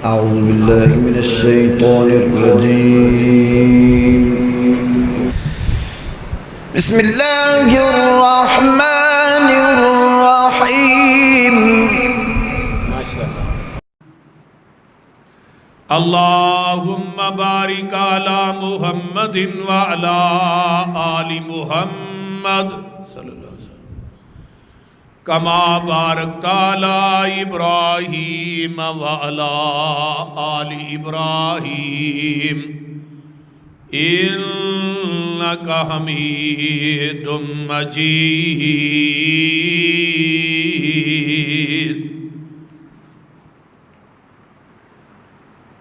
أعوذ بالله من الشيطان الرجيم بسم الله الرحمن الرحيم اللهم بارك على محمد وعلى آل محمد صلی اللہ علیہ وسلم كما باركت على إبراهيم وعلى آل إبراهيم إنك حميد مجيد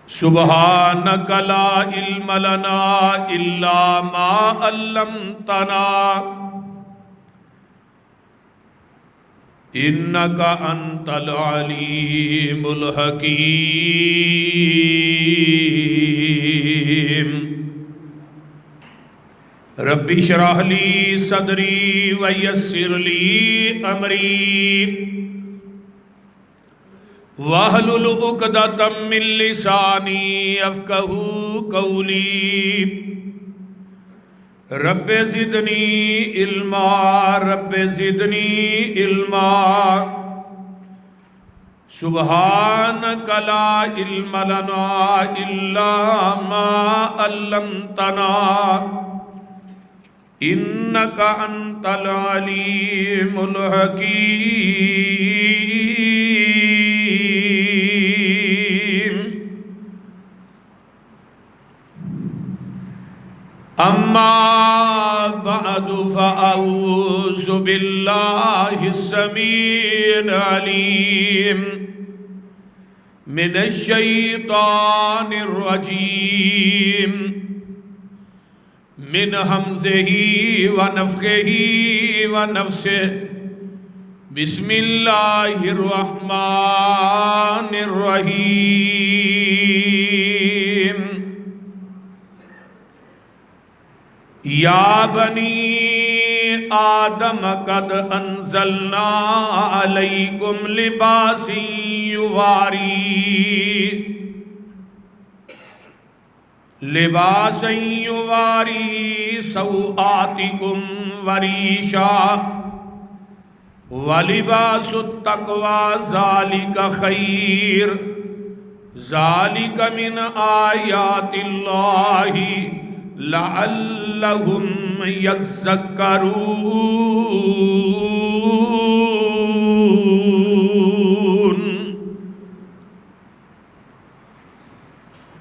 سبحانك لا علم لنا إلا ما علمتنا إنك أنت العليم الحكيم رب اشرح لي صدري ويسر لي أمري واحلل عقدۃ من لسانی یفقہوا قولی رب زدنی علما رب زدنی علما سبحانک لا علم لنا الا ما علمتنا انک انت العلیم الحکیم اما بعد فاعوذ باللہ السمیع العلیم من الشیطان الرجیم من حمزه ونفخه ونفسه بسم اللہ الرحمن الرحیم یا بنی آدم قد انزلنا علیکم لباس یواری سوآتکم وریشا ولباس التقوی ذالک خیر ذالک من آیات اللہ لعلہم یذکرون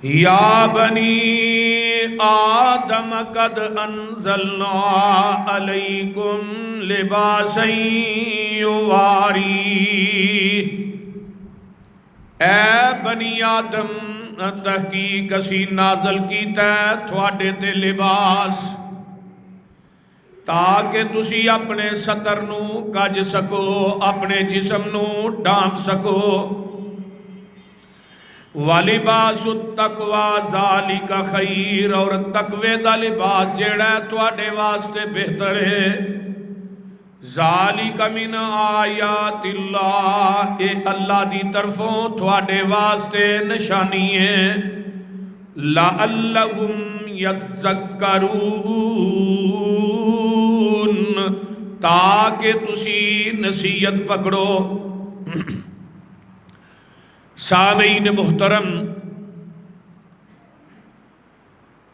یا بنی آدم قد انزلنا علیکم لباسا یواری اے بنی آدم تحقیق اسی نازل کیتا ہے تھوڑے تے لباس تاکہ تسی اپنے ستر نو کج سکو اپنے جسم نو ڈھانپ سکو وَلِبَاسُ التَّقْوَى ذَلِكَ خَيْرٌ اور تقوی دا لباس جیڑا ہے تواڈے واسطے بہتر ہے ذَلِكَ مِنْ آیات اللہ اے اللہ دی طرفوں تواڈے واسطے نشانی ہے لَعَلَّهُمْ يَذَّكَّرُونَ تاکہ تسی نصیحت پکڑو سامعین محترم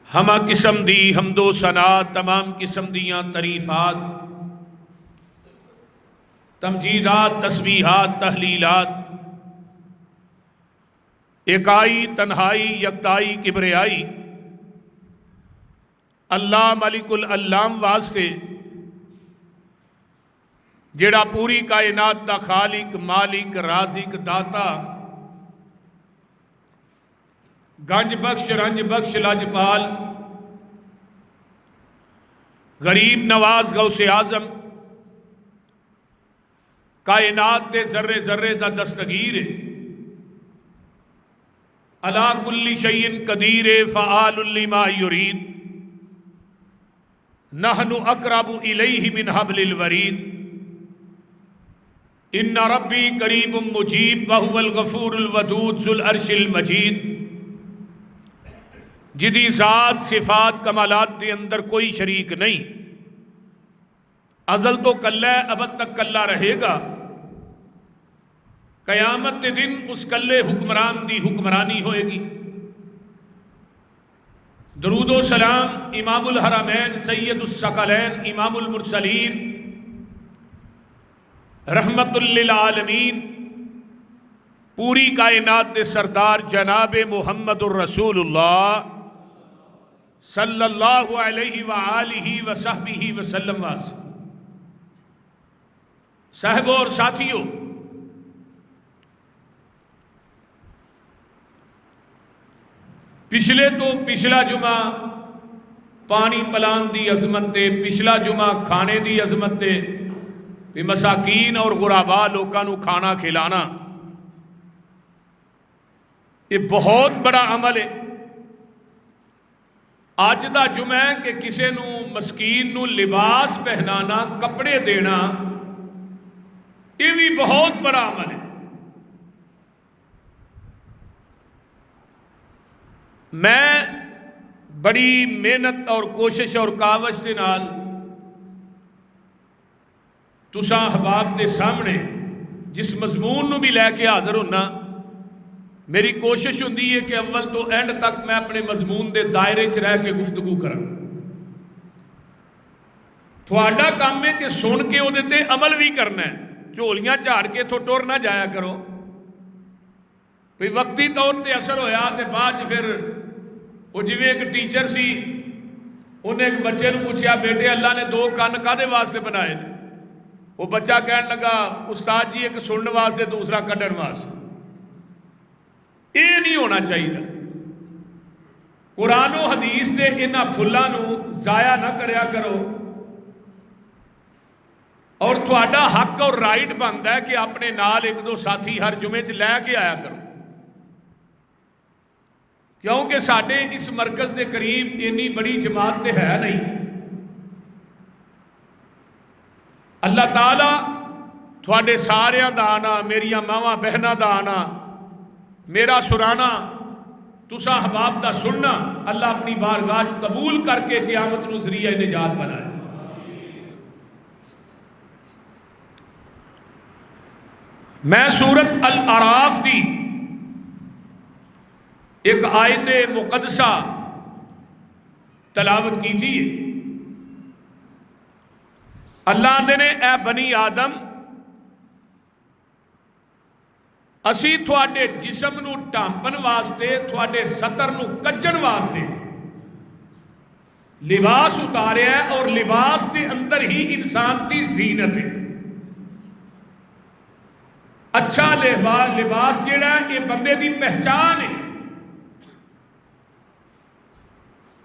ہمہ قسم دی حمد و ثنا تمام قسم دیاں تعریفات تمجیدات تسبیحات تحلیلات اکائی تنہائی یکتائی کبریائی اللہ ملک العلام واسطے جڑا پوری کائنات دا خالق مالک رازق داتا گنج بخش رنج بخش لاجپال غریب نواز غوث اعظم کائنات دے ذرے ذرے دا دستگیر علی کل شیء قدیر فعال لما یرید نحن اقرب الیہ من حبل الورید ان ربی قریب مجیب وہو الغفور الودود ذو العرش المجید، جدی ذات صفات کمالات دے اندر کوئی شریک نہیں، ازل تو کلہ ہے، ابد تک کلہ رہے گا، قیامت کے دن اس کلے حکمران دی حکمرانی ہوئے گی۔ درود و سلام امام الحرمین سید الثقلین امام المرسلین رحمت للعالمین پوری کائنات کے سردار جناب محمد الرسول اللہ صلی اللہ علیہ وآلہ وصحبہ وسلم واسطے۔ صاحبوں اور ساتھیوں، پچھلا جمعہ پانی پلان دی عظمت تے، پچھلا جمعہ کھانے دی عظمت تے، بھی مساکین اور غربا لوکاں نو کھانا کھلانا، یہ بہت بڑا عمل ہے۔ آج دا جمعہ ہے کہ کسے نو مسکین نو لباس پہنانا، کپڑے دینا، یہ بھی بہت بڑا عمل ہے۔ میں بڑی محنت اور کوشش اور کاوش دے نال تساں احباب دے سامنے جس مضمون نو بھی لے کے حاضر ہونا، میری کوشش ہوندی ہے کہ اول تو اینڈ تک میں اپنے مضمون دے دائرے چ رہ کے گفتگو کراں۔ تھوڑا کام ہے کہ سن کے وہ تے عمل بھی کرنا ہے، جھولیاں جھاڑ کے تو ٹر نہ جایا کرو، بھی وقتی طور تے اثر ہویا تے بعد پھر وہ جویں ایک ٹیچر سی، انہیں ایک بچے نو پوچھا بیٹے اللہ نے دو کان کادے واسطے بنائے نے؟ وہ بچہ کہنے لگا استاد جی ایک سنن واسطے دوسرا کڈن واسطے۔ یہ نہیں ہونا چاہیے۔ قرآن و حدیث دے انہاں پھلاں نو ضائع نہ کریا کرو، اور تھوڑا حق اور رائٹ بنتا ہے کہ اپنے نال ایک دو ساتھی ہر جمعے چ لے کے آیا کرو، کیونکہ ساڈے اس مرکز دے قریب اتنی بڑی جماعت تے ہے نہیں۔ اللہ تعالیٰ تھوڑے ساریاں دا آنا، میریاں ماواں بہناں دا آنا، میرا سرانا، تساں احباب دا سننا، اللہ اپنی بارگاہ قبول کر کے قیامت نو ذریعہ نجات بنائے۔ میں سورت الاعراف دی ایک آیت مقدسہ تلاوت کی تھی۔ اللہ نے اے بنی آدم، اسی تھوڑے جسم نو ڈھانپن واسطے، تھوڑے ستر نو کجن واسطے لباس اتاریا ہے، اور لباس کے اندر ہی انسان کی زینت ہے۔ اچھا لباس جیڑا ہے یہ بندے کی پہچان ہے۔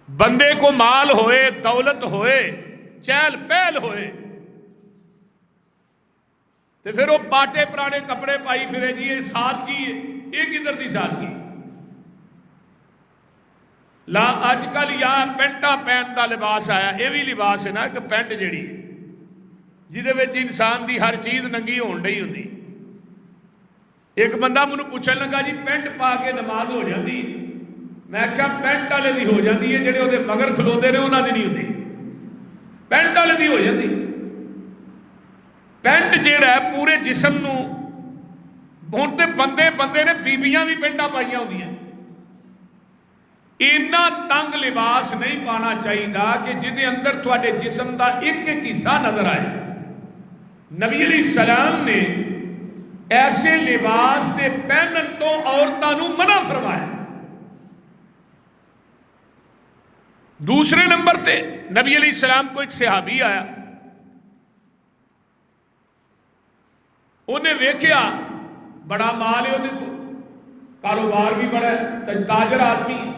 بندے کو مال ہوئے، دولت ہوئے، چہل پہل ہوئے، تو پھر وہ پاٹے پرانے کپڑے پائی پھرے جی یہ سادگی ہے، یہ کدھر دی سادگی؟ لا اج کل یا پینٹا پہن دا لباس آیا، یہ بھی لباس ہے نا، کہ پینٹ جیڑی ہے جہدے وچ انسان دی ہر چیز ننگی ہون ڈئی ہوندی۔ ایک بندہ مجھے پوچھنے لگا جی پینٹ پا کے نماز ہو جاتی؟ میں کہا پینٹ والے دی ہو جاتی ہے، جڑے وہ مگر کھلوتے نے انہوں دی نہیں ہوتی، پینٹ والے دی ہو جاتی۔ پینٹ جیڑا ہے پورے جسم نو، ہن تے بندے نے بیبیاں بھی پینٹاں پائیاں ہوندیاں، اینا تنگ لباس نہیں پانا چاہیے کہ جدے اندر تھوڑے جسم دا ایک ایک حصہ نظر آئے۔ نبی علیہ السلام نے ایسے لباس دے پہنن تو عورتاں نو منع فرمایا۔ دوسرے نمبر تے نبی علیہ السلام کو ایک صحابی آیا، انہیں ویکھیا بڑا مال ہے، انہیں کاروبار بھی بڑا ہے، تاجر آدمی ہے،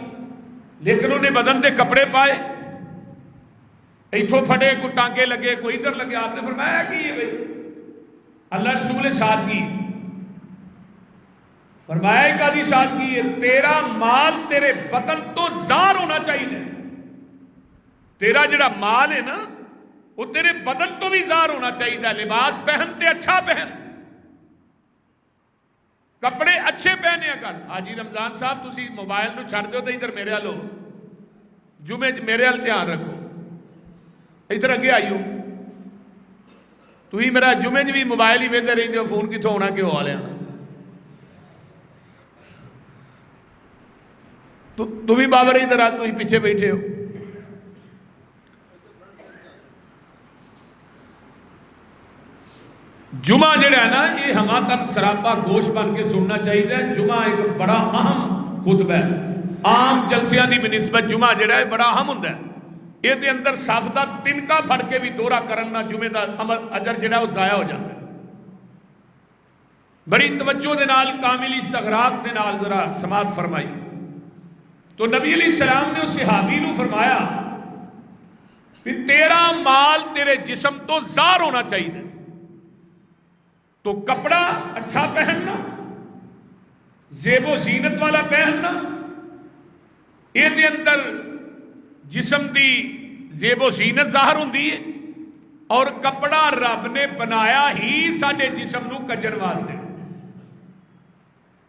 لیکن انہیں بدن دے کپڑے پائے، ایتھوں پھٹے، کوئی ٹانکے لگے، کوئی ادھر لگے۔ آپ نے فرمایا کہ یہ بھائی اللہ رسول سادگی، فرمایا کہ دی سادگی ہے، تیرا مال تیرے بدن تو ظاہر ہونا چاہیے، تیرا جڑا مال ہے نا وہ تیرے بدن تو بھی ظاہر ہونا چاہیے۔ لباس پہنتے اچھا پہن، کپڑے اچھے پہنیا کر. حاجی رمضان صاحب تسی موبائل نو چھڑ دیو تو ادھر میرے ہل ہو, جمعے میرے ہل دھیان رکھو, ادھر اگے آئیو. تھی میرا جمعے بھی موبائل ہی وہدے رہی ہو, فون کتوں ہونا کہ والے تو بھی بابر ادھر آ, تھی پیچھے بیٹھے ہو. جمعہ جڑا ہے نا یہ ہماتن سراپا گوش بن کے سننا چاہیے. جمعہ ایک بڑا اہم خطبہ ہے. عام جلسیاں دی بنسبت جمعہ جڑا ہے بڑا اہم ہوندا ہے. یہ دے اندر صف دا تنکا پھڑ کے بھی دورہ کرنا جمعے دا اجر جڑا وہ ضائع ہو جاتا ہے. بڑی توجہ دے نال کامل استغراق دے نال ذرا سماعت فرمائی. تو نبی علیہ السلام نے اس صحابی نو فرمایا کہ تیرا مال تیرے جسم تو ظاہر ہونا چاہیے. تو کپڑا اچھا پہننا, زیب و زینت والا پہننا, یہ دے اندر جسم دی زیب و زینت ظاہر ہوندی ہے. اور کپڑا رب نے بنایا ہی ساڈے جسم نو کجن واسطے.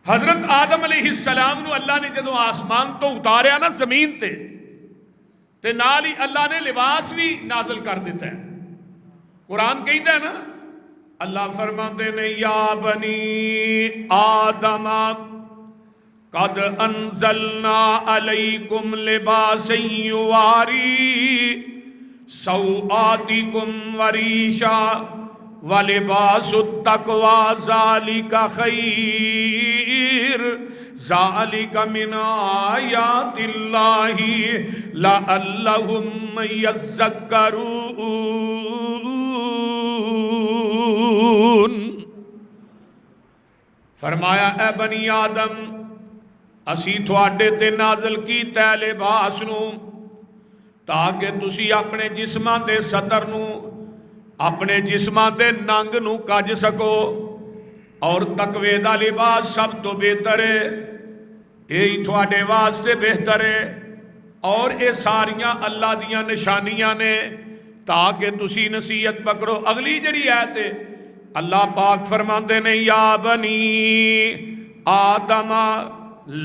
حضرت آدم علیہ السلام نو اللہ نے جدو آسمان تو اتاریا نا زمین تے نال ہی اللہ نے لباس بھی نازل کر دیتا ہے. قرآن کہتا ہے نا, اللہ فرماتے نے یا بنی آدم قد انزلنا علیکم لباسا یواری سوآتکم وریشا ولباس التقوی ذالک خیر ذالک من آیات اللہ لعلہم یذکرون. فرمایا اے بنی آدم اسی تھوڑے تے نازل کیتا ہے لباس نو تاکہ تسی اپنے جسماں دے سطر نو اپنے جسماں دے ننگ نو کج سکو. اور تقوی دا لباس سب تو بہتر ہے, یہی تھوڑے واسطے بہتر ہے. اور اے ساریاں اللہ دیاں نشانیاں نے تاکہ تسی نصیحت پکڑو. اگلی جڑی آیت ہے اللہ پاک فرماندے نے یا بنی آدم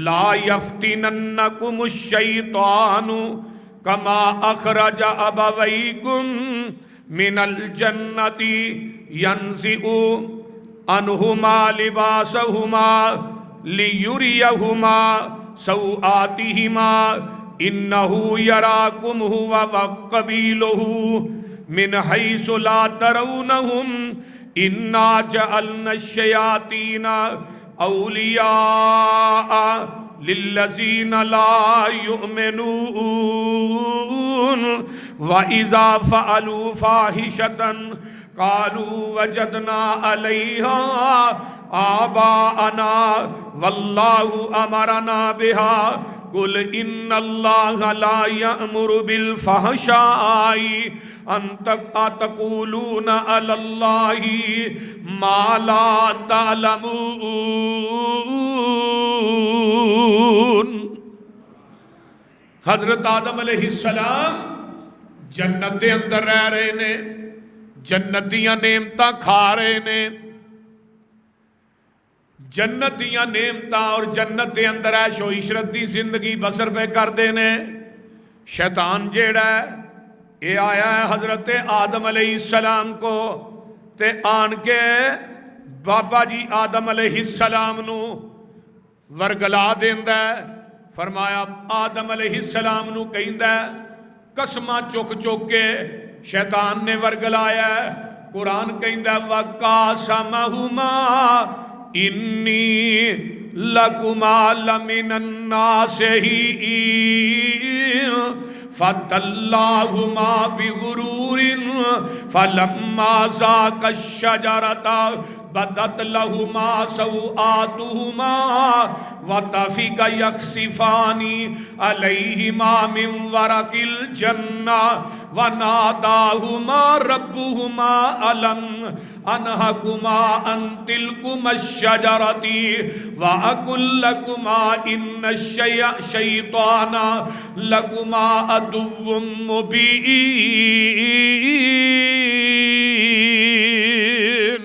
لا یفتننکم الشیطان کما اخرج ابویکم من الجنت ینزع عنہما لباسہما لیریہما سوآتہما انہو یراکم ہوا وقبیلہ من حیث لا ترونہم انا جعلنا الشیاطین اولیاء للذین لا یؤمنون وَإِذَا فَعَلُوا فَاحِشَةً قَالُوا وَجَدْنَا عَلَيْهَا آبَاءَنَا وَاللَّهُ أَمَرَنَا بِهَا قُلْ إِنَّ اللَّهَ لَا يَأْمُرُ بِالْفَحْشَاءِ أَن تَقُولُونَ عَلَى اللَّهِ مَا لَا تَعْلَمُونَ. حضرت آدم علیہ السلام جنت دے اندر رہ رہے نے, جنت دیاں نعمتاں کھا رہے نے, جنت دیاں نعمتاں اور جنت دے اندر عیش و عشرت دی زندگی بسر پہ کردے نے. شیطان جیڑا ہے یہ آیا ہے حضرت آدم علیہ السلام کو تے آن کے بابا جی آدم علیہ السلام نو ورگلا دیندا ہے. فرمایا آدم علیہ السلام نو کہندا ہے قسماں چک چک کے شیطان نے ورگلایا ہے. قرآن کہندا ہے وَقَاسَمَهُمَا إِنِّي لَكُمَا لَمِنَ النَّاصِحِينَ فَدَلَّاهُمَا بِغُرُورٍ فَلَمَّا ذَاقَا الشَّجَرَةَ بدت لهما سوآتهما وطفقا يخصفان عليهما من ورق الجنة وناداهما ربهما ألم أنهكما عن تلكما الشجرة وأقل لكما إن الشيطان لكما عدو مبين.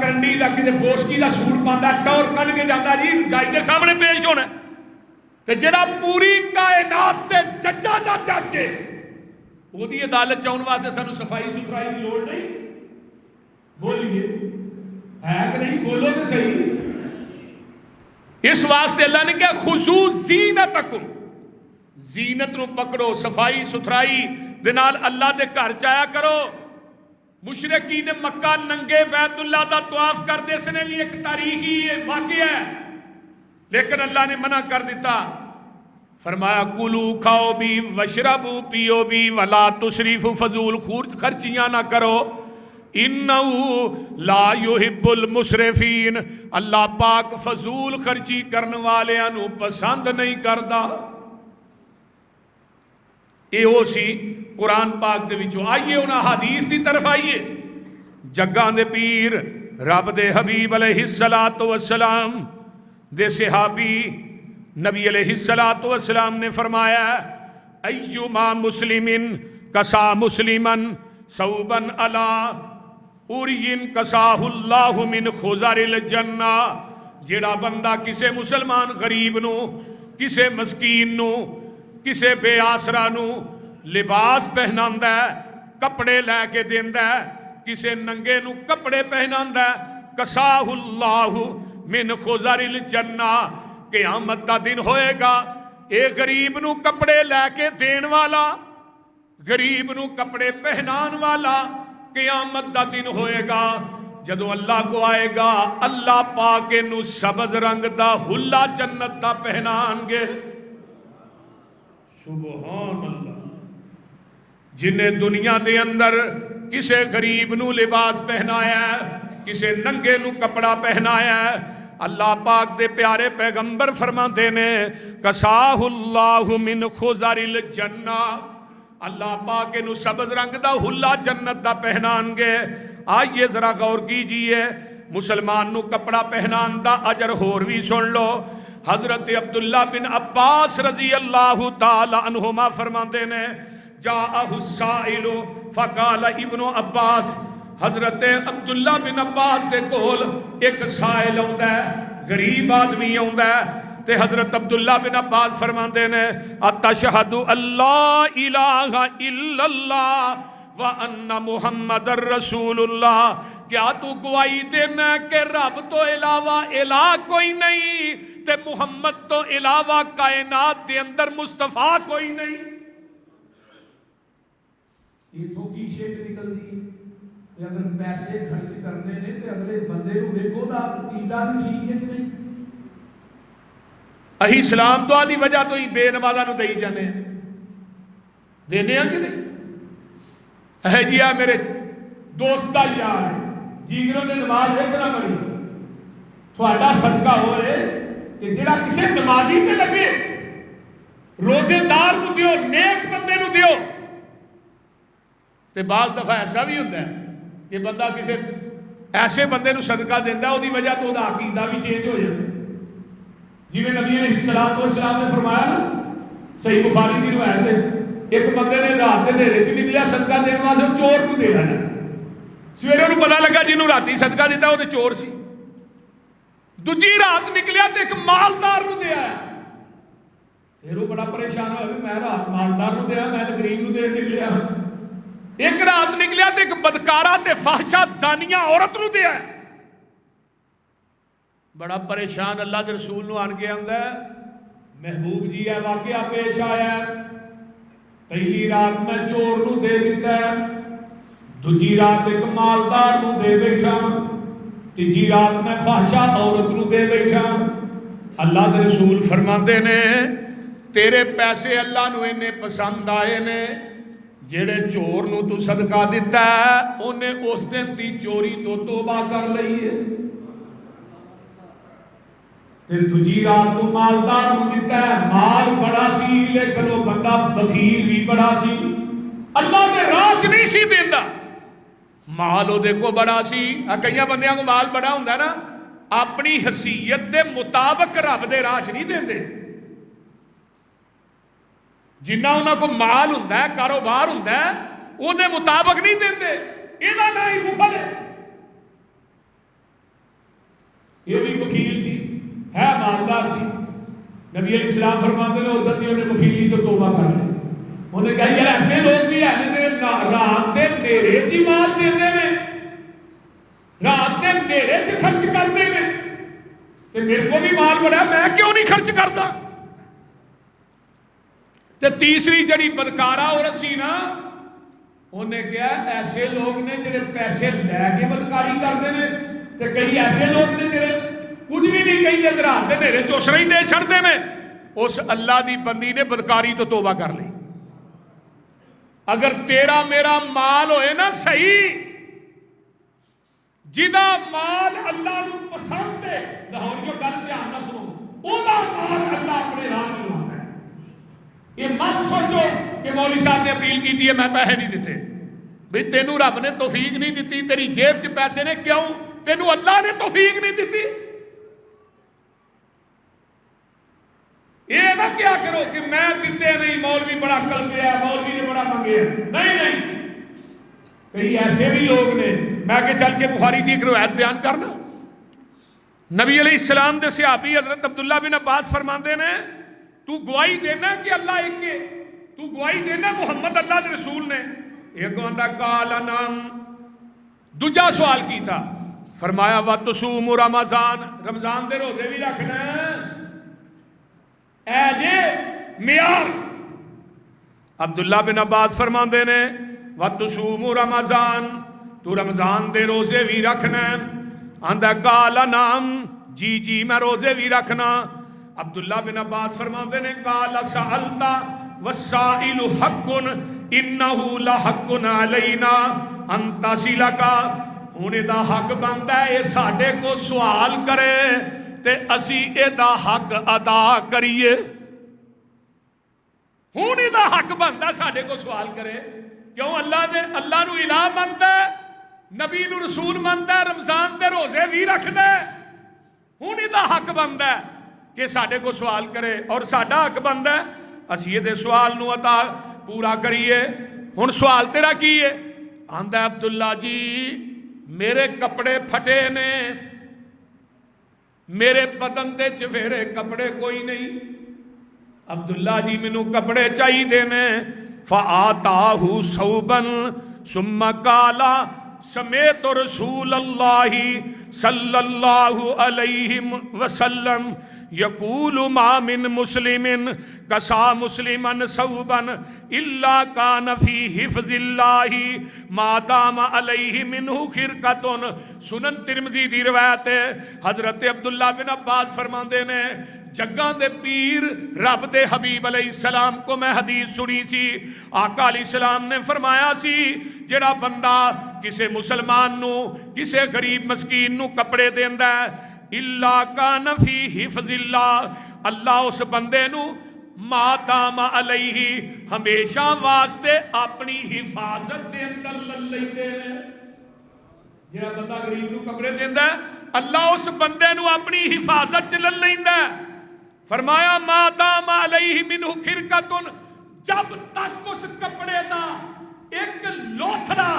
کرنڈی کا کسی بوسکی کا سوٹ پاتا ٹور کھل کے جاتا جی جج کے سامنے پیش ہونا تو جڑا پوری کائنات تے ججا دا جج ہے وہی عدالت چاہن واسطے سانو صفائی ستھرائی کی لوڑ نہیں. بولیے ہے کہ نہیں؟ بولو تو صحیح. اس واسطے اللہ نے کہا خذو زینتکم، زینت نو پکڑو، صفائی ستھرائی دے نال اللہ دے گھر جایا کرو. مشرکین مکہ ننگے بیت اللہ دا طواف کر دے، اس نے بھی ایک تاریخی واقعہ ہے، لیکن اللہ نے منع کر دیتا. فرمایا کلو کھاؤ بھی وشربو پیو بھی ولا تسریفو، فضول خرچیاں نہ کرو، انہو لا یحب المسرفین، اللہ پاک فضول خرچی کرنے والے انہوں پسند نہیں کردا. اے ہو سی قرآن پاک دے وچوں. آئیے انہاں حدیث دی طرف آئیے. جگاں دے پیر رب دے حبیب علیہ السلام دے صحابی نبی علیہ السلام نے فرمایا ایما مسلمن کسا مسلمن صوبن علا اورین کساہ اللہ من خزر الجنہ. جیڑا بندہ کسے مسلمان غریب نو، کسے مسکین نو، کسے بے آسرا نو لباس پہناندا ہے، کپڑے لے کے دیندا ہے، کسے ننگے نو کپڑے پہناندا ہے، کساہ اللہ من خزر الجنہ، قیامت دا دن ہوئے گا اے غریب نو کپڑے لے کے دین والا، غریب نو کپڑے پہنان والا، قیامت دا دن ہوئے گا جدو اللہ کو آئے گا اللہ پاک نو سبز رنگ دا حلہ جنت دا پہنان گے. سبحان اللہ. جنہیں دنیا دے اندر کسے غریب نو لباس پہنایا ہے، کسے ننگے نو کپڑا پہنایا ہے، اللہ پاک دے پیارے پیغمبر فرماتے نے کساہ اللہ من خزر الجنہ، اللہ پاک نو سبز رنگ دا حلہ جنت دا پہنان گے. آئیے ذرا غور کیجئے، مسلمان نو کپڑا پہنان دا اجر ہور بھی سن لو. حضرت عبداللہ بن عباس رضی اللہ تعالی عنہما فرماتے نے جاءہ السائل فقال ابن عباس، حضرت عبداللہ بن عباس دے کول ایک سائل آندا ہے، غریب آدمی آندا ہے، تے حضرت عبداللہ بن عباس فرماندے نے اتشہد اللہ الہ الا اللہ وان محمد الرسول اللہ، کیا تو گواہی دینا کہ رب تو علاوہ الہ کوئی نہیں تے محمد تو علاوہ کائنات دے اندر مصطفیٰ کوئی نہیں. یہ تو کی شیٹ نکل دی کہ اگر پیسے خرچ کرنے نے تے اگلے بندے کو دیکھو نا عقیدہ بھی ٹھیک ہے کہ نہیں. اہی اسلام تو آدھی وجہ تو ہی بے نمازہ نو دئی جانے دینے ہیں کہ نہیں. اے جی میرے دوستہ یار جیگروں نے نماز ایک نہ پڑھی تھوڑا صدقہ ہوئے کہ جڑا کسے نمازی پہ لگے روزے دار نو دیو، نیک بندے نو دیو. تے بعض دفعہ ایسا بھی ہوتا ہے کہ بندہ کسے ایسے بندے نو صدقہ دیندہ ہے، وہ دی وجہ تو دا عقیدہ بھی چینج ہو جائے. جی میں نبی علیہ السلام نے فرمایا نا صحیح بخاری کی روایت ہے، ایک بندے نے رات دے نیرے چ نکلیا صدقہ دینے واسطے چور کو دے رہا ہے. سویرے انہوں پتا لگا جنہوں راتی صدقہ دیتا وہ تو چور سی. دوجی رات نکلیا تو ایک مالدار نو دیا ہے، پھر وہ بڑا پریشان ہوا کہ میں رات مالدار نو دیا، میں تو غریب نو دے نکلیا. ایک رات نکلیا تو ایک بدکارہ تے فحشہ زانیہ عورت نو دیا ہے. بڑا پریشان اللہ دے رسول نو آن کے آندا ہے محبوب جی ہے واقعہ پیش آیا ہے، پہلی رات میں چور نو دے دیتا ہے، دوجی رات ایک مالدار نو دے بیٹھا، تیجی رات میں فحشہ عورت نو دے بیٹھا. اللہ دے رسول فرماندے نے تیرے پیسے اللہ نو انہیں پسند آئے نے، جیڑے چور نو تو صدقہ دیتا ہے انہیں اس دن دی چوری تو توبہ کر لئی ہے. پھر دوجی رات تو مالدار نو دیتا ہے، مال بڑا سی لیکن وہ بندہ بخیل بھی بڑا سی، اللہ کے راج نہیں سی دیندہ، مال وہ دیکھو بڑا سی. کئی بندیاں کو مال بڑا ہوندہ ہے نا اپنی حیثیت دے مطابق رب دے راج نہیں دیندے. جنہ انہاں کو مال ہوندہ ہے، کاروبار ہوندہ ہے، وہ دے مطابق نہیں دیندے. انہاں نہیں مفل ہے یہ بھی وکیل سی ہے مالدار سی نبی علیہ السلام فرماتے ہیں ادھر دی انہیں وکیلی تو توبہ کر لے انہیں کہا یار ایسے لوگ بھی ہیں رات دے نیرے چی مال دیتے ہیں رات دے نیرے چی خرچ کرتے ہیں تو میرے کو بھی مال بڑا میں کیوں نہیں خرچ کرتا تو تیسری جڑی بدکارا عورت سی نا انہیں کہا ایسے لوگ نے جڑے پیسے لے کے بدکاری کرتے ہیں تو کئی ایسے لوگ نے جڑے کچھ بھی نہیں کہیں اگر رات دے نیرے چوسرا ہی دے چھڑتے ہیں اس اللہ دی بندی نے بدکاری تو توبہ کر لی اگر تیرا میرا مال ہوئے نا صحیح جدا مال اللہ نو پسند ہے لاہور جو گل دھیان نہ سنو اوہ مال اللہ اپنے راہ میں لاتا ہے یہ مت سوچو کہ مولوی صاحب نے اپیل کی تھی میں پیسے نہیں دیتے بھئی تینوں رب نے توفیق نہیں دیتی تیری جیب چ پیسے نے کیوں تینوں اللہ نے توفیق نہیں دیتی یہ نہ کیا کرو کہ میں دیتے نہیں مولوی بڑا کل گیا مولوی نے بڑا منگیا نہیں کئی ایسے بھی لوگ نے میں کہ چل کے بخاری دی ایک روایت بیان کرنا نبی علیہ السلام دے صحابی حضرت عبداللہ بن عباس فرماندے نے تو گواہی دینا کہ اللہ ایک کے تو گواہی دینا محمد اللہ دے رسول نے ایک بندہ کالا نام دوجا سوال کیتا فرمایا وَتُصُومُ رمضان دے روزے بھی رکھنا اے جے میار عبداللہ بن عباس فرماندے نے وَتُصُومُ رمضان تو رمضان دے روزے بھی رکھنا آندہ کالا نام جی میں روزے بھی رکھنا عبداللہ بن عباس فرماندے نے کالا سألتا والسائل حق انہو لحق علینا انتا سلکا ہونے دا حق بندہ ہے یہ ساڑھے کو سوال کرے تے اسی اے دا حق ادا کریے ہونے دا حق بندہ ساڑھے کو سوال کرے کیوں اللہ نو الہ مانتا ہے نبی نو رسول مانتا ہے رمضان دے روزے بھی رکھ دے ہونے دا حق بندہ ہے کہ ساڑھے کو سوال کرے اور ساڑھا حق بندہ ہے اسی یہ دے سوال نو عطا پورا کریے ہن سوال تیرا کیے آندہ عبداللہ جی میرے کپڑے پھٹے نے میرے بدن دے چفیرے کپڑے کوئی نہیں عبداللہ جی منو کپڑے چاہی دے میں فآتاہو صوبن ثم قالا سمیت رسول اللہ صلی اللہ علیہ وسلم یقول ما من مسلم کسا مسلمن صوبن الا کان فی حفظ اللہ ما دام علیہ منہ خرقتن سنن ترمذی دی روایت ہے حضرت عبداللہ بن عباس فرماندے نے جگاں دے پیر رب دے حبیب علیہ السلام کو میں حدیث سنی سی آقا علیہ السلام نے فرمایا سی جڑا بندہ کسے مسلمان نو کسے غریب مسکین نو کپڑے دیندا ہے الا کان فی حفظ اللہ اس بندے نو ما دام علیہ ہمیشہ واسطے اپنی حفاظت دے اندر لیندے نے جڑا بندہ غریب نو کپڑے دیندا ہے اللہ اس بندے نو اپنی حفاظت چ لیندا ہے فرمایا ما دام علیہ منہ خرقتن جب تک اس کپڑے دا ایک لوتھڑا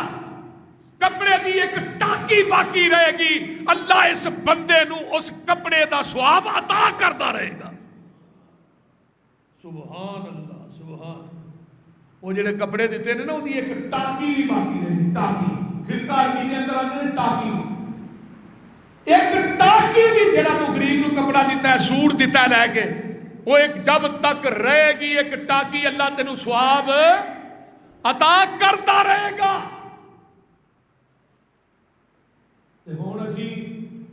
کپڑے دی ایک ٹاکی باقی رہے گی اللہ اس بندے نو اس کپڑے دا ثواب عطا کرتا رہے گا سبحان اللہ سبحان وہ جڑے کپڑے دیتے ہیں نا وہ دی ایک ٹاکی بھی باقی رہے گی ٹاکی خرقہ کی اندر آتے ہیں ٹاکی ایک ٹاکی بھی جڑا تو غریب نو کپڑا دیتا ہے سوٹ دیتا ہے لے کے وہ ایک جب تک رہے گی ایک ٹاکی اللہ تینو ثواب عطا کرتا رہے گا ہوں اسی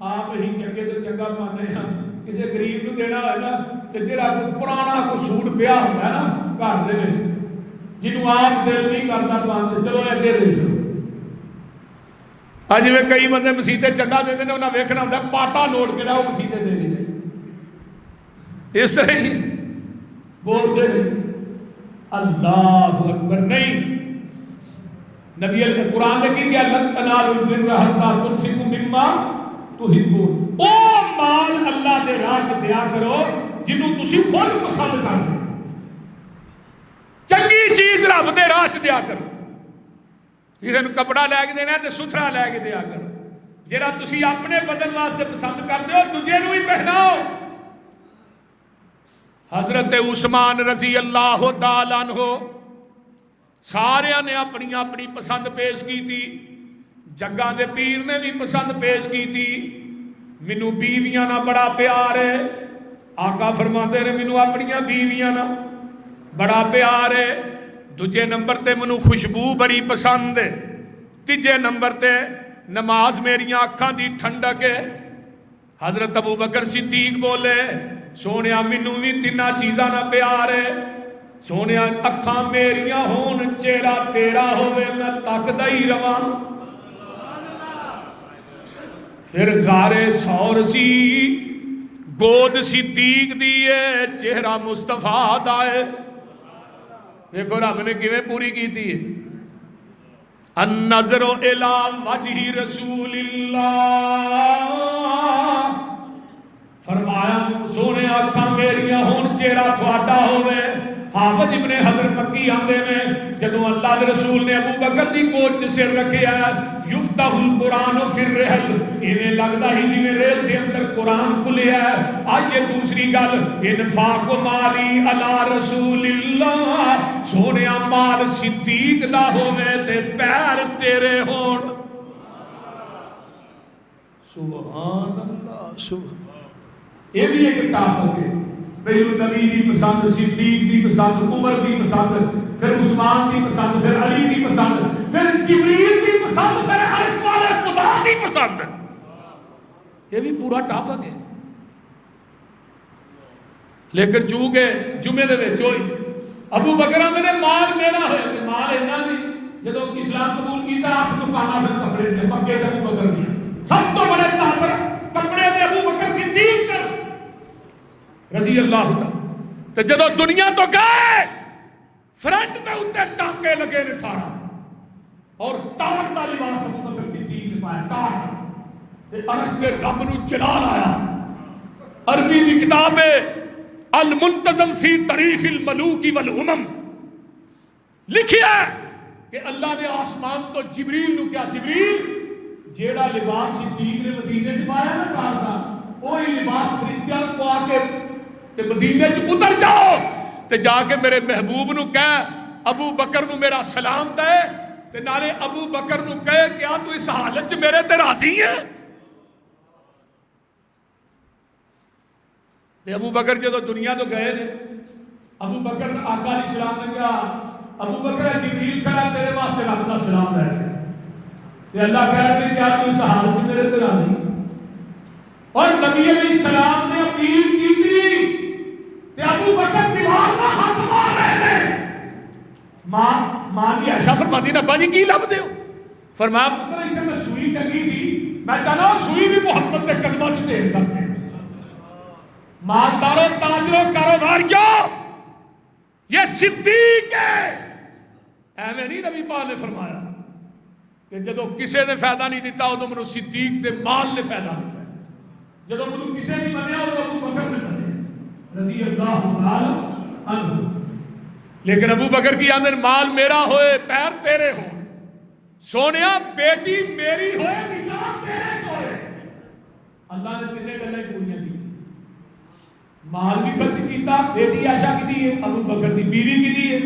آپ ہی چنگے تو چنگا ماننے ہیں کسی غریب نو دینا ہے نا تو جڑا پرانا کوئی سوٹ پیا ہوتا ہے نا گھر دے وچ جنوں آپ دل نہیں کرتا تو چلو اگے دے دو اج میں کئی بندے مسیتے چنگا دے دے نے انہاں ویکھنا ہوندا پاٹا نوٹ کے لاؤ مسیتے دے دے جائے اس طرح ہی بول دے اللہ اکبر نہیں نبی قرآن نے کی لن تنالوا البر حتى تنفقوا مما تحبون او مال اللہ دے راہ چ دیا کرو جنوں تسی خود پسند کرتے چنگی چیز رب دے راہ چ دیا کرو کسی نوں کپڑا لے کے دینا تے ستھرا لے کے دیا کرو جڑا تسی اپنے بدن واسطے پسند کرتے ہو دوجے نو بھی پہناؤ۔ حضرت عثمان رضی اللہ تعالیٰ عنہ سارے نے اپنی اپنی پسند پیش کی تھی، جگہ دے پیر نے بھی پسند پیش کی تھی۔ مینوں بیویاں نہ بڑا پیار ہے، آقا فرماتے نے مینوں اپنی بیویاں نہ بڑا پیار ہے۔ دوجے نمبر تے مینوں خوشبو بڑی پسند ہے۔ تیجے نمبر تے نماز میریاں اکھاں دی ٹھنڈک ہے۔ حضرت ابو بکر صدیق بولے سونیا مینوں بھی تیناں چیزاں نہ پیار ہے، سونیا اکھاں میریاں ہون چہرہ تیرا ہوے میں تکدا ہی رواں۔ پھر غارے سور سی گود صدیق دیے چہرہ مصطفیٰ دا ہے۔ دیکھو رب نے کیویں پوری کی تھی النظر الی وجہ رسول اللہ، فرمایا سونے آنکھاں میریاں ہون چہرہ تھوڑا ہوئے۔ حافظ ابن حضر مکی آندے میں جدوں اللہ دے رسول نے ابو بکر دی گود چ سر رکھیا یفتح القرآن فی الرحل، انہیں لگتا ہی جی میں ریل کے اندر قرآن کھلیا ہے۔ آج یہ دوسری گل انفاق مالی علی رسول اللہ، سونے مال صدیق دا ہوئے تے پیر تیرے ہون۔ سبحان اللہ سبحان۔ یہ بھی ایک طاقت ہے، پہلو نبی دی پسند، صدیق دی پسند، عمر دی پسند، پھر عثمان دی پسند، پھر علی دی پسند، پھر جبریل دی پسند، پھر عرش والے خدا دی پسند۔ یہ بھی پورا ٹاپک ہے۔ لیکن چونکہ جمعے دے وچ ہوئی ابو بکر نے مال میرا ہوئے، مال اینا نہیں جدو اسلام قبول کیتا آپ تو کہاں سے کپڑے نے مکے تے ابو بکر دیا سب تو بڑے طاقت کپڑے تے ابو بکر صدیق رضی اللہ تعالی۔ تو جدو دنیا تو گئے فرنٹ تے اتے ٹانکے لگے نے 18 اور ٹاٹ دا لباس ابو بکر صدیق نے پایا، ٹاٹ تے عرش کے رب نو جلال آیا۔ عربی کی کتاب ہے المنتظم فی تاریخ الملوک والامم لکھیا ہے کہ اللہ نے آسمان تو جبریل نو کیا، جبریل جیڑا لباس صدیق نے مدینے سے پایا نا کہا تھا وہی لباس فرشتیاں کو آ کے تے مدینے سے اتر جاؤ تے جا کے میرے محبوب نو کہے ابو بکر نو میرا سلام دے تے نالے ابو بکر نو کہے کیا تو اس حالت چ میرے تے راضی ہے۔ تے ابو بکر جدو دنیا تو گئے نے ابو بکر آقا علیہ السلام نے کہا ابو بکر جبریل کہا تیرے واسطے رب دا سلام ہے تے اللہ کہتے ہیں کیا تو اس حالت میں میرے تے راضی، اور نبی علیہ السلام نے اپیل کی تھی تے ابو بکر دیوار کا ہاتھ مار رہے ہیں۔ ماں دی عائشہ فرماتی نے ابا جی کی لب دے ہو؟ فرمایا پتر اتنے میں سوئی ٹنگی سی میں چاہنا ہوں سوئی بھی محمد کے قدمہ سے تیر کر دے۔ مالداروں تاجروں کاروباریوں یہ صدیق ہے، ایویں نہیں نبی پاک نے فرمایا کہ جدو کسے نے فائدہ نہیں دیتا ہو تو منو صدیق دے مال نے فائدہ دیتا ہے، جدو منو کسے نہیں منیا ہو تو ابو بکر نے منیا رضی اللہ تعالی عنہ۔ لیکن ابو بکر کی آمد مال میرا ہوئے پیر تیرے ہو، سونیا بیٹی میری ہوئے نکاح تیرے ہوئے۔ اللہ نے تینے گلے پوریاں دی، مال بھی خرچ کیتا، بیٹی عائشہ کی دی ہے، ابو بکر دی بیوی کی دی ہے،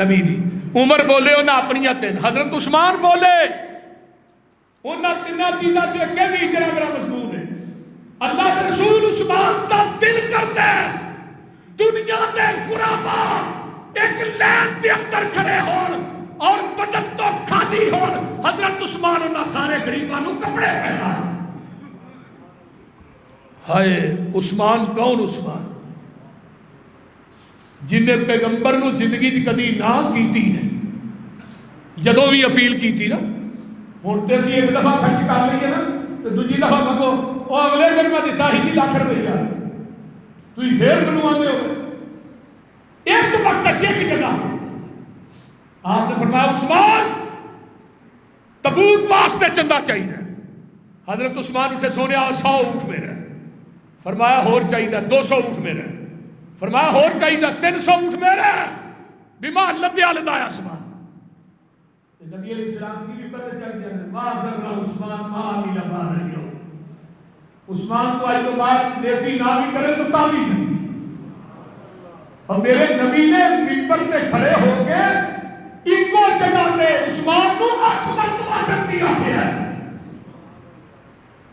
نبی دی۔ عمر بولے انہاں اپنی تین، حضرت عثمان بولے انہاں تیناں چیزاں جو اگے بھی اجرا میرا مضمون ہے۔ اللہ کے رسول عثمان دا دل کرتا ہے دنیا دے غربا ایک لین دے اندر کھڑے ہون اور بدن تو خالی ہون، حضرت عثمان انہاں سارے غریباں نو کپڑے پہنائے۔ ہائے عثمان کون عثمان جن نے پیغمبر نو زندگی چ کدی نہ کیتی نہیں، جدوں بھی اپیل کیتی نا ہن تے اسی ایک دفعہ خرچ کر لئیے نا تے دوجی دفعہ منگو او اگلے دن میں دیتا ہی 2 لاکھ روپیہ تسی پھر منو آندے ہو ایک وقت اچھے کی جگہ۔ آپ نے فرمایا عثمان تبوک واسطے چندہ چاہیے، حضرت عثمان اٹھے سونے 100 اونٹ میرے، فرمایا اور چاہیے 200 اونٹ میرے، فرمایا اور چاہیے 300 اونٹ میرے، بیما لدیا لدایا سمان۔ نبی علیہ السلام کی بھی بدل چاہیے معذر عثمان عامل بارہی ہو، عثمان تو آج تو بات نیکی نہ بھی کرے تو تابی سکتی، اور میرے نبی نے منبر پہ کھڑے ہو کے ایک کو جگہ پہ عثمان کو 8 مرتبہ جب دیا گیا ہے،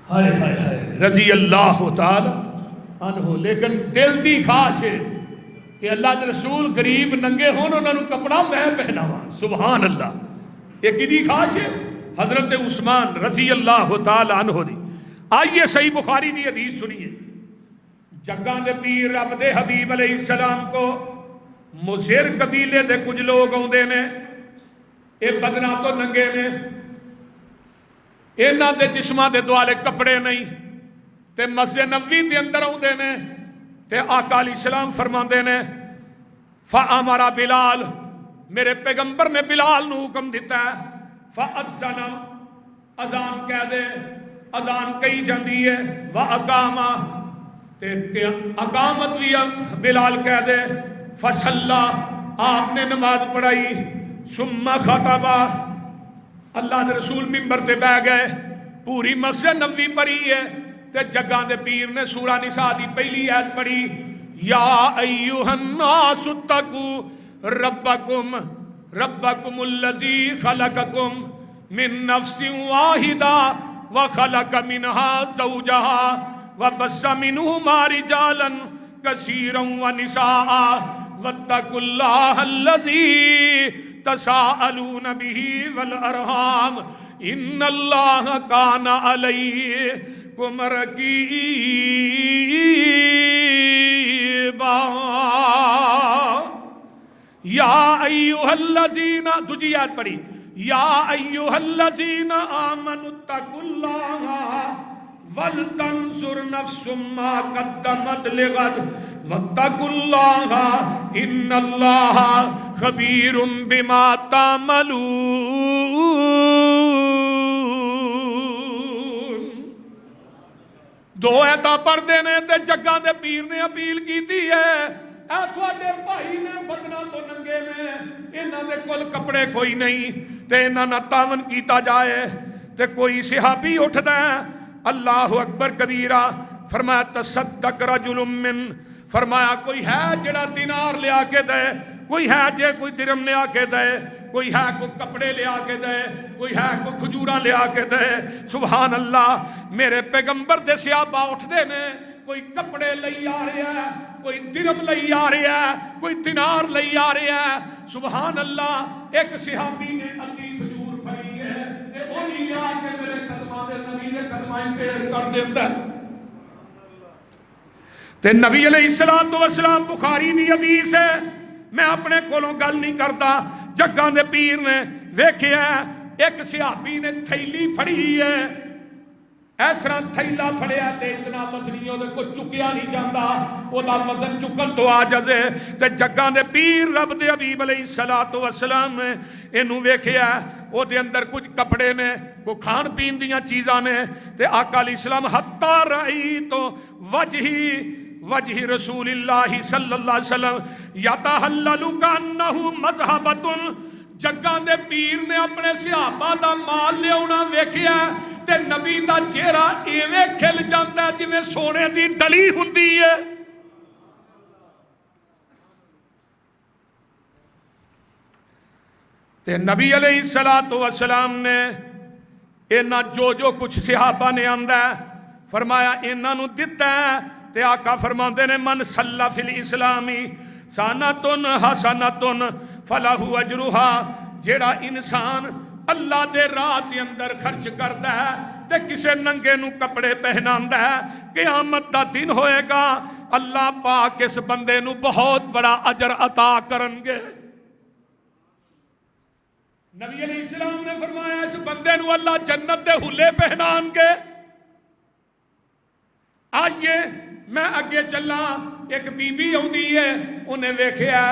ہائے ہائے ہائے رضی اللہ تعالی عنہ۔ لیکن دل دی خواہش ہے کہ اللہ کے رسول غریب ننگے ہون انہوں نے کپڑا میں پہناواں، سبحان اللہ، ایک دی خواہش ہے حضرت عثمان رضی اللہ تعالی عنہ دی۔ آئیے صحیح بخاری دی حدیث سنیے، جگاں دے پیر رب دے حبیب علیہ السلام کو مزر قبیلے دے کچھ لوگ آندے نے، اے بدنا تو ننگے نے، انہاں دے جسماں دے دوالے کپڑے نہیں، تے مسجد نبوی دے اندر آندے نے، تے آقا علیہ السلام فرماندے نے فَأَمَرَ بلال، میرے پیغمبر نے بلال نو حکم دیتا ہے، فَأَذَّنَ، اذان کہہ دے، اذان کہی جاندی ہے، وَأَقَامَ، تے اقامت بھی بلال کہہ دے، فَصَلَّى، آپ نے نماز پڑھائی، ثُمَّ خَطَبَ، اللہ دے رسول منبر تے بیٹھ گئے، پوری مسجد نبوی پڑھی ہے، تے جگاں دے پیر نے سورہ نساء دی پہلی آیت پڑھی، یا ایھا الناس اتقوا ربکم ربکم الذی خلقکم من نفس واحدہ وخلق منها زوجها وبث منهما رجالا كثيرا ونساء واتقوا الله الذي تساءلون به والارحام ان الله كان عليكم رقيبا یا ایھا الذین، دوجی آیت پڑھی، یا ایھا الذین آمنوا اتقوا اللہ ولتنظر نفس ما قدمت لغد واتقوا اللہ ان اللہ خبیر بما تعملون۔ دو ایتاں پڑھتے نے تے جگاں دے پیر نے اپیل کیتی ہے، اے تھوڑے بھائی نے بدنا تو ننگے نے، انہاں دے کول کپڑے کوئی نہیں، تے انہاں نہ تعاون کیتا جائے، تے کوئی صحابی اٹھدا ہے، اللہ اکبر کبیرہ، فرمایا تصدق رجل من، فرمایا کوئی ہے جڑا دینار لے آ کے دے، کوئی ہے جے کوئی درم لے آ کے دے، کوئی ہے کوئی کپڑے لے آ کے دے، کوئی ہے کوئی کھجوراں لے آ کے دے، سبحان اللہ۔ میرے پیغمبر دے صحابہ اٹھدے نے، کوئی کپڑے لئی آ رہا ہے، کوئی درم لئی آ رہا ہے، کوئی دینار لئی آ رہا ہے، سبحان اللہ۔ ایک صحابی نے اگلی کھجور پھڑی ہے، کہ وہی آ کے میرے قدماں دے نبی دے قدماں پیر کر دیتا ہے، تے نبی علیہ السلام بخاری دی حدیث ہے، میں اپنے کولوں گل نہیں کرتا، جگاں دے پیر نے ویکھیا ایک صحابی نے تھیلی پھڑی ہے، اس طرح تھیلا پھڑیا تے اتنا وزنی او دے کو چکیا نہیں جاندا، او دا وزن چکن تو عاجز ہے، تے جگاں دے پیر رب دے حبیب علیہ السلام نے اینو ویکھیا، او دے اندر کچھ کپڑے نے، کو کھان پین دیاں چیزاں نے، تے آقا علیہ السلام حتی رأیت وجہ رسول اللہ صلی اللہ علیہ وسلم یتحلل کانہ مذہبۃ، جگاں دے پیر نے اپنے صحابہ دا مال لیاونا ویکھیا تے نبی دا چہرہ ایویں کھل جاندا ہے جویں سونے دی ڈلی ہوندی ہے۔ تے نبی علیہ السلام نے انہاں جو کچھ صحابہ نے آندا ہے فرمایا انہاں نو دتا ہے، تے آقا فرماندے نے من صلی فی الاسلام سنۃ حسنۃ فلہ اجرھا، جیڑا انسان اللہ دے راہ دے اندر خرچ کردا ہے تے کسے ننگے نو کپڑے پہناندا ہے، قیامت دا دن ہوئے گا اللہ پاک اس بندے نو بہت بڑا اجر عطا کرن گے۔ نبی علیہ السلام نے فرمایا اس بندے نو اللہ جنت دے حلے پہنان گے۔ آئیے میں اگے چلا، ایک بی بی ہوندی ہے، انہیں ویکھیا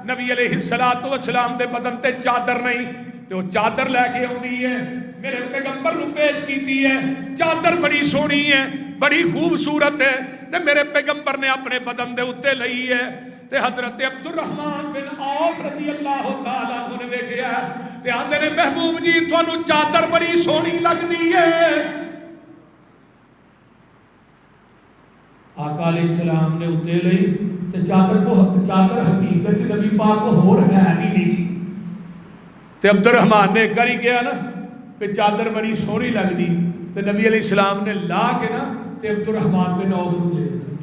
نبی علیہ السلام دے بدن تے چادر نہیں، تو چادر لے کے ہوندی ہے، میرے پیغمبر نو پیش کیتی ہے، چادر بڑی سونی ہے، بڑی خوبصورت ہے، تے میرے پیغمبر نے اپنے بدن دے اتے لئی ہے، تے حضرت عبد الرحمن بن عوف رضی اللہ تعالیٰ عنہ نے ویکھیا تے آندے نے محبوب جی تھانوں چادر بڑی سونی لگدی ہے. آقا علیہ السلام نے اتنے لئی تے چادر حقیقت چ نبی پاک کو ہور ہے نہیں سی. تے عبد الرحمان نے کری گیا نا کہ چادر بڑی سونی لگدی تے نبی علیہ السلام نے لا کے نا تے عبد الرحمان بن عوف کو دے دیا.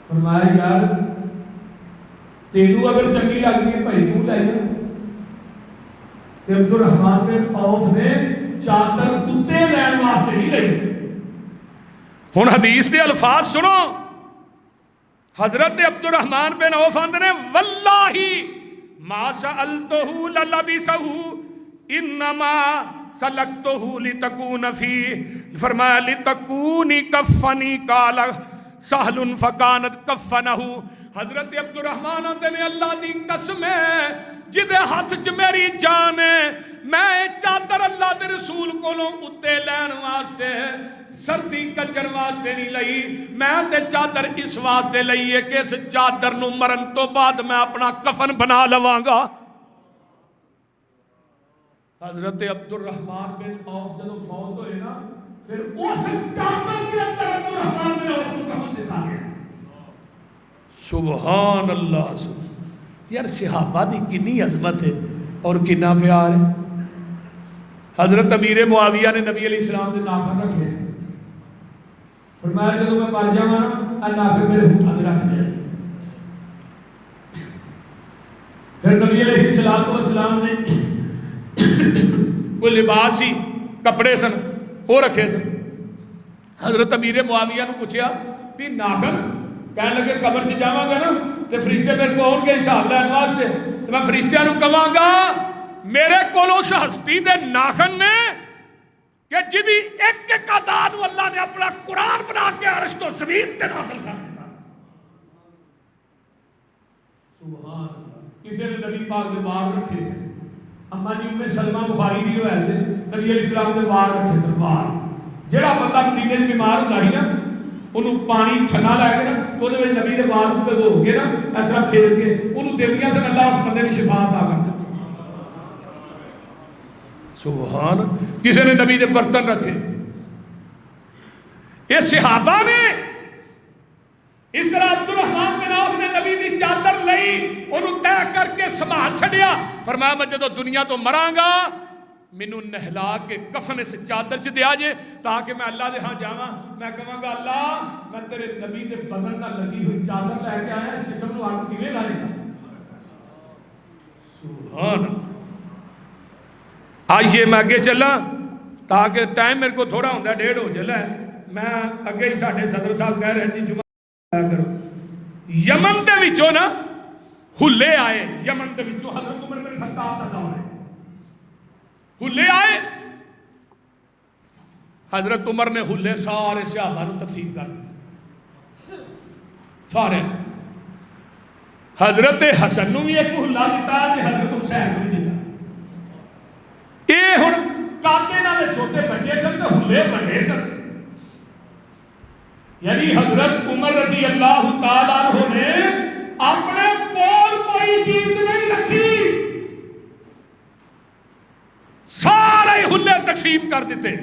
فرمایا یار تینوں اگر چنگی لگتی ہے بھائی تو لے جا. تے عبد الرحمان بن عوف نے چادر کتے لین واسطے نہیں لئی. ہن حدیث دے الفاظ سنو. حضرت عبد الرحمان بن عوف آندے نے واللہ ما سألتہ للبسہ انما سلکتہ لتکون فی. فرمایا لتکونی کفنی قال سہل فکانت کفنہ. حضرت عبد الرحمان آندے نے اللہ دی قسم ہے جدے ہاتھ چ میری جان ہے میں چادر اللہ دے رسول کولوں اتے لین واسطے سردی کچن واسطے نہیں لئی. میں تے چادر اس واسطے لئی ہے کہ اس چادر نو مرن تو بعد میں اپنا کفن بنا لواں گا. حضرت عبد الرحمان بن عوف جدو فوت ہوئے نا پھر اس چادر کے اندر عبد الرحمان بن عوف کو کفن دیتا گیا. سبحان اللہ. یار صحابہ دی کنی عظمت ہے اور کنا پیار ہے. حضرت امیر معاویہ نے نبی علیہ السلام دے ناخن رکھے سے فرمایا جب میں مر جاواں نا ناخن میرے ہونٹاں تے رکھ دے. پھر نبی علیہ السلام نے کوئی لباس ہی کپڑے سن وہ رکھے سن. حضرت امیر معاویہ نے پوچھا بھی ناخن کہنے لگے قبر سے جاواں گا نا تے فرشتے میرے کو آن کے حساب لین واسطے تے میں فرشتیاں نوں کہاں گا میرے کولوں اس ہستی دے ناخن نے کہ جدی ایک ایک ادا نو اللہ نے اپنا قرآن بنا کے عرش تو زمین تے نازل کر دیتا. سبحان اللہ. کسی نے نبی پاک دے وار رکھے اما جی ام سلمہ بخاری دی روایت ہے نبی علیہ السلام دے وار رکھے سن. وار جڑا بندہ مدینے وچ بیمار ہوندا سی نا انہوں پانی چھنا لے کے نا وہ نبی دے وار کو بھگو کے نا اس طرح پھیر کے انہوں دیندیاں سن اللہ اس بندے دی شفا عطا کرتا. سبحان. کسی نے نبی دے برتن رکھے. یہ صحابہ نے اس طرح عبد الرحمان بن عوف نے نبی دی چادر لئی انہوں طے کر کے سنبھال چھڈیا. فرمایا میں جدو دنیا تو مراں گا مینوں نہلا کے کفن اس چادر چ دیا جے تاکہ میں اللہ دے ہاں جاواں میں کہاں گا اللہ میں تیرے نبی دے بدن نال لگی ہوئی چادر لے کے آیا اس جسم نو اگ کیویں لائے گا. سبحان. آئیے میں اگے چلا تاکہ ٹائم میرے کو تھوڑا ہوتا 1:30 ہو چلا ہے. میں اگے ہی ساڈے صدر صاحب کہہ رہے ہیں جی جمعہ آیا کرو. یمن دے وچوں نا ہلے آئے. یمن دے وچوں حضرت عمر بن خطاب دا دور ہے. ہلے آئے. حضرت عمر نے ہلے سارے صحابہ نو تقسیم کر دیے سارے. حضرت حسن نو بھی ایک ہلا دیتا تے حضرت حسین نو بھی دیتا. یہ ہوں کاتے نالے چھوٹے بچے سن تے ہلے بڑے سن. یعنی حضرت عمر رضی اللہ تعالیٰ عنہ نے اپنے کول کوئی چیز نہیں رکھی سارے ہلے تقسیم کر دیتے.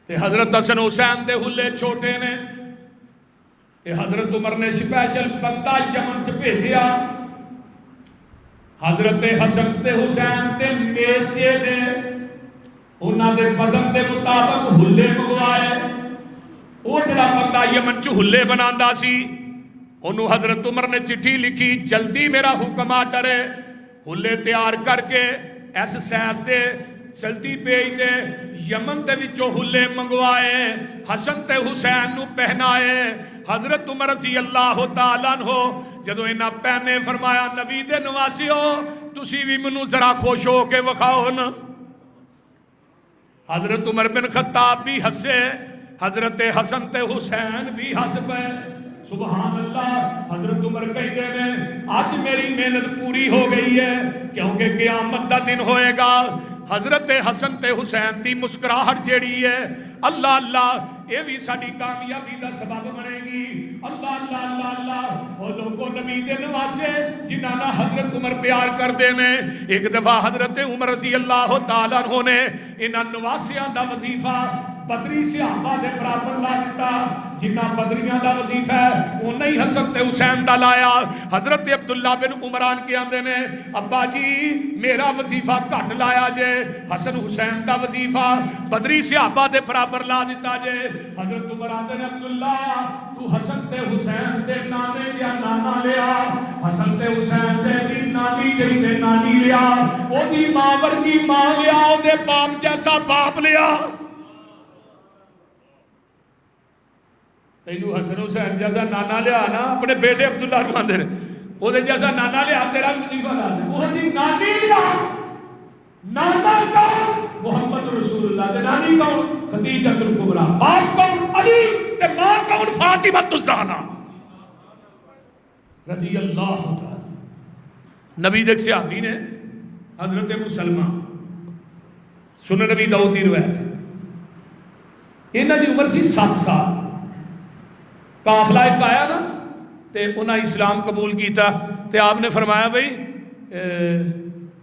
تے حضرت حسن حسین دے ہلے چھوٹے نے تے حضرت عمر نے سپیشل بندہ یمن چ بھیجیا. حضرت حسن تے حسین تے میچے دے انہاں دے بدن دے مطابق ہلے منگوائے. وہ جڑا بندہ یمن چ ہلے بناندا سی انہوں حضرت عمر نے چٹھی لکھی جلدی میرا حکم آ ڈرے ہلے تیار کر کے ایس سیف دے جلدی بھیج دے. یمن دے وچوں ہلے منگوائے حسن تے حسین نو پہنائے. حضرت عمر رضی اللہ تعالیٰ عنہ جدو انہاں پہنے فرمایا نبی دے نواسیو تسی بھی منو ذرا خوش ہو کے وکھاؤ نا. حضرت عمر بن خطاب بھی ہسے حضرت حسن تے حسین بھی ہس پے. سبحان اللہ. حضرت عمر کہتے ہیں آج میری محنت پوری ہو گئی ہے کیونکہ قیامت دا دن ہوئے گا. حضرت حسن تے حسین دی مسکراہٹ جیڑی ہے اللہ اللہ یہ بھی ساری کامیابی دا سبب بنے گی. اللہ اللہ اللہ اللہ وہ لوگوں نبی دے نواسے جنہاں نال حضرت عمر پیار کردے نے. ایک دفعہ حضرت عمر رضی اللہ تعالی عنہ نے انہاں نواسیاں دا وظیفہ بدری صحابہ دے برابر لا دیتا. جنہ بدریاں دا وظیفہ ہے وہ نہیں حسن تے حسین دا لایا. حضرت عبداللہ بن عمران کے آندے نے ابا جی میرا وظیفہ گھٹ لایا جے, حسن حسین دا وظیفہ بدری صحابہ دے برابر لا دیتا جے. حضرت عمر آندے نے عبداللہ تو حسن تے حسین دے نانے جا نانا لیا, حسن تے حسین دے نانی جی دے نانی لیا, او دی ماں ورگی ماں لیا, او دے باپ جیسا باپ لیا. تینو حسن حسین جیسا نانا لیا نا, اپنے بیٹے عبداللہ کو آندے نے وہ دے جیسا نانا لیا تیرا وظیفہ لا دے. وہ دی نانی لیا, نانا کون محمد رسول اللہ دے, نانی کون خدیجہ الکبریٰ, باپ کون علی تے ماں کون فاطمہ الزہرا رضی اللہ تعالی. نبی دیکھ صحابی نے حضرت ابو سلمہ سنن نبی داؤد دی روایت, انہاں دی عمر سی 7 سال. قافلہ ایک آیا نا تے انہاں اسلام قبول کیتا تے آپ نے فرمایا بھئی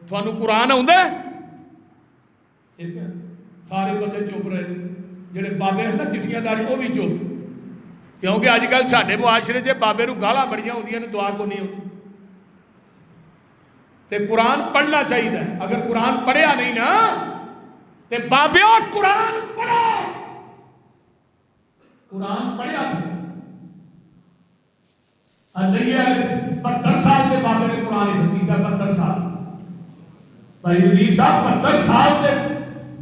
تھانو قرآن آؤندا ہے؟ سارے بندے چپ رہے, جڑے بابے ہیں نا چٹھیاں داری وہ بھی چپ, کیونکہ اج کل ساڈے معاشرے چ بابے نو گالاں بڑیاں ہوندیاں نے دعا کو نہیں ہوندی. تے قرآن پڑھنا چاہیے. اگر قرآن پڑھیا نہیں نا تے بابیو قرآن پڑھو, قرآن پڑھیا 72 سال کے بابے نے قرآن حفظ کیا. 72 سال بھائی ولید صاحب 72 سال کے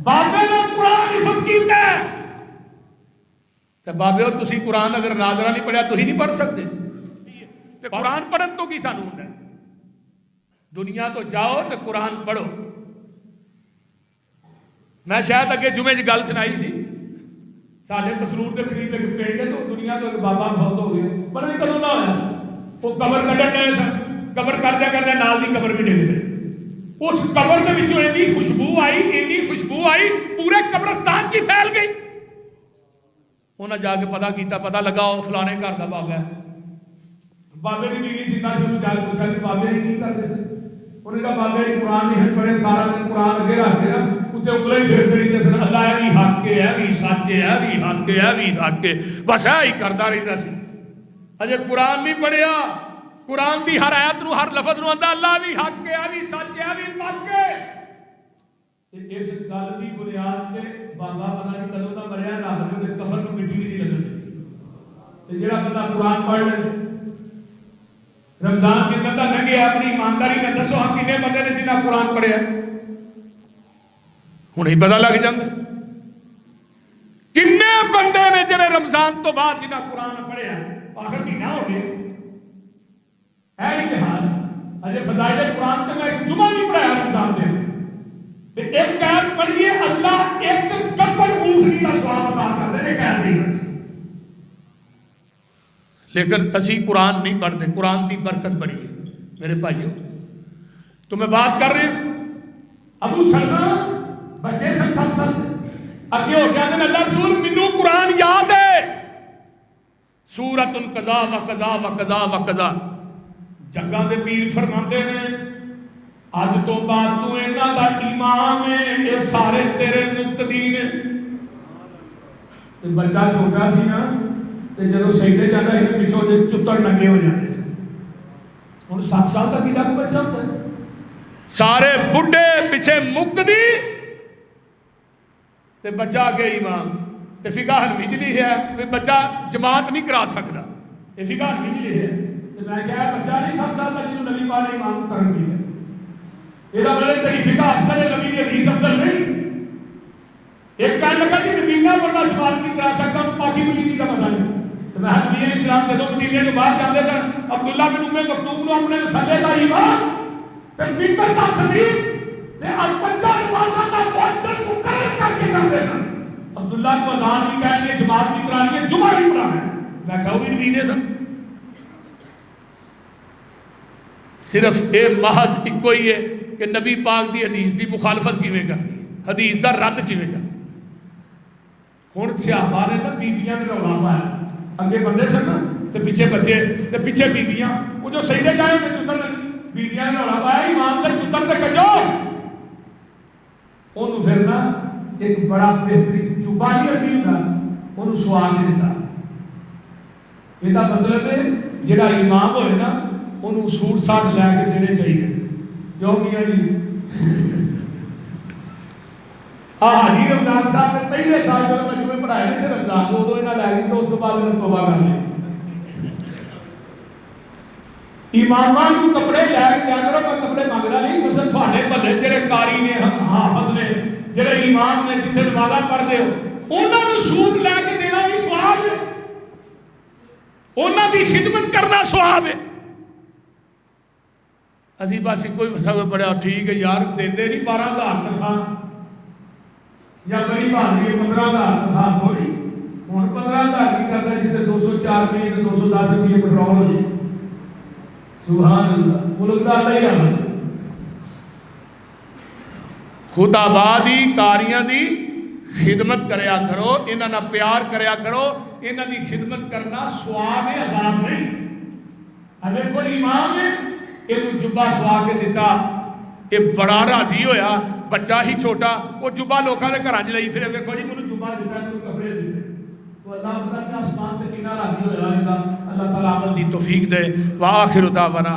بابے نے قرآن حفظ کیتا ہے. تو بابے تسی قرآن اگر ناظرہ نہیں پڑھیا تو ہی نہیں پڑھ سکتے. تو قرآن پڑھن تو کی سانو ہوندا ہے, دنیا تو جاؤ تو قرآن پڑھو. میں شاید اگے جمعے کی گل سنائی سی, ساڈے مسرور کے قریب ایک پنڈ ہے تو دنیا تو ایک بابا فوت ہو گیا, پتہ نہیں کدوں دا ہویا. وہ قبر کڈن گئے سن, قبر کردے کردے نال دی قبر بھی ڈگ پئی. اس قبر دے وچوں اتنی خوشبو آئی پورے قبرستان چ پھیل گئی. انہاں جا کے پتہ لگا وہ فلانے گھر دا بابا ہے. بابے کی بیوی سیدھا شروع جا کے پوچھا کہ بابے نے کی کرتے سے؟ انہوں نے کہا بابے نے قرآن نہیں پڑھے, سارا دن قرآن اگے رکھتے نا اتنے اگلے ہی پھرتے رہتے سن, اللہ ہے بھی حق ہے, ہے بھی سچ ہے, بھی حق ہے, بھی حق ہے, بس ہے ہی کرتا رہتا سی. اجے قرآن نہیں پڑھیا, قرآن دی ہر آیت نو ہر لفظ نو آندا اللہ بھی حق ہے, بھی سچ ہے, بھی پاک ہے. اس گل دی بنیاد تے بابا پتہ نہیں کدوں دا مریا, رب نے کفن نو مٹی نہیں لگن. تے جڑا بندہ قرآن پڑھ لے رمضان کے اندر لگے اپنی ایمانداری میں دسو ہم کنے بندے نے جنہیں قرآن پڑھیا ہوں ہی پتہ لگ جاندے. کنے بندے نے جنہیں رمضان تو بعد جنہیں قرآن پڑھیا آخر مہینہ ہو گیا ہے امتحان. اجے فضائل قرآن تے میں ایک جمعہ نہیں پڑھایا رمضان دے, ایک قید پڑھیے اللہ ایک کپڑ اونٹنی کا ثواب عطا کر دے, قید نہیں. لیکن اسی قرآن نہیں پڑھتے. قرآن کی برکت بڑی ہے میرے بھائیو. تو میں بات کر رہی ہوں ابو سلمہ بچے سے 7 سال اگے ہو گیا کہ اللہ رسول مینوں قرآن یاد ہے, سورۃ قضا و قضا و قضا و قضا. جنگاں دے پیر فرماندے نے اج تو بعد تو انہاں دا امام ہے, یہ سارے تیرے مقتدی نے. بچہ چھوٹا سی نا تے جدوں سجدے جاندا ہے پیچھے دے چتر ننگے ہو جاندے سن. ہن 7 سال تک کیڑا بچہ ہوتا ہے, سارے بڈھے پیچھے مقتدی تے بچہ آگے امام. تے فقہ حنفی ہے کہ بچہ جماعت نہیں کرا سکتا, یہ فقہ حنفی ہے. تے میں کہا بچہ نہیں 7 سال تک جنوں نبی پاک نے امام کر دیا. یہ بولے تیری فقہ افضل ہے, نبی کی حدیث افضل نہیں. ایک کہنے لگا کہ مدینہ بڑا جماعت نہیں کرا سکتا, پاکی مدینی کا پتہ نہیں. تو میں حنفی اسلام جدوں مدینے کے باہر جاندے سن, عبداللہ بن ام مکتوم نو اپنے مسلے دا امام تے ممبر دا خطیب تے البتہ نمازاں دا مؤذن مقرر کر کے جاندے سن. عبداللہ کو اذان بھی کہہ کے جماعت بھی کرانی ہے, جمعہ بھی پڑھانا ہے. میں کہوں بھی نہیں سن. صرف اے محض ایک ہی ہے کہ نبی پاک دی حدیث دی مخالفت کیویں کرنی ہے, حدیث دا رد کیویں کرنی. ہن صحابہ نے نا بیبییاں نے رولا پایا اگے بندے سن تے پیچھے بچے تے پیچھے بیویاں، وہ جو سجدے جائے تے چتر بیویاں نے رولا پایا امام تے چتر تے کجو انہوں پھر نا ایک بڑا بہترین چوبا نہیں ابھی ہوتا انہوں سوا کے دیتا. یہ مطلب ہے جڑا امام ہوئے نا انہوں سوٹ ساٹ لے کے دینے چاہیے. کیوں میاں جی حاجی رمضان صاحب نے پہلے سال جب مجموعے پڑھائے تھے رمضان کو ادو یہاں لے گئے تو اس کے بعد انہوں توبہ کر لیا. امامان کو کپڑے لے کے کیا کرو میں کپڑے مانگنا نہیں مثلا تھوڑے بھلے جڑے قاری نے حافظ نے جڑے امام نے جتنے نمازاں پڑھتے ہو انہوں نے سوٹ لے کے دینا بھی ثواب ہے، انہوں کی خدمت کرنا ثواب ہے. اسی بس کوئی مسئلہ پڑھا ٹھیک ہے یار دیتے نہیں 12,000 تنخواہ یا بڑی بہادری 15,000 تنخواہ تھوڑی ہوں 15,000 کی کرتا ہے جتنے 204 روپئے 210 روپئے پٹرول ہو جائے. سبحان اللہ ملک دا اللہ ہی رحمت. خطابادی کاریاں دی خدمت کریا کرو، انہاں نال پیار کریا کرو، انہاں دی خدمت کرنا ثواب ہے عذاب نہیں. اگر کوئی امام ہے یہ جبا سوا کے دیتا یہ بڑا راضی ہویا بچہ ہی چھوٹا وہ جبا لوکاں دے گھراں وچ لئی پھرے دیکھو جی مینوں جبا دیتا ہے کپڑے دیتے تو اللہ پتہ نہیں آسمان تے کتنا راضی ہویا ہوگا. اللہ تعالیٰ عمل دی توفیق دے. وآخر دعوانا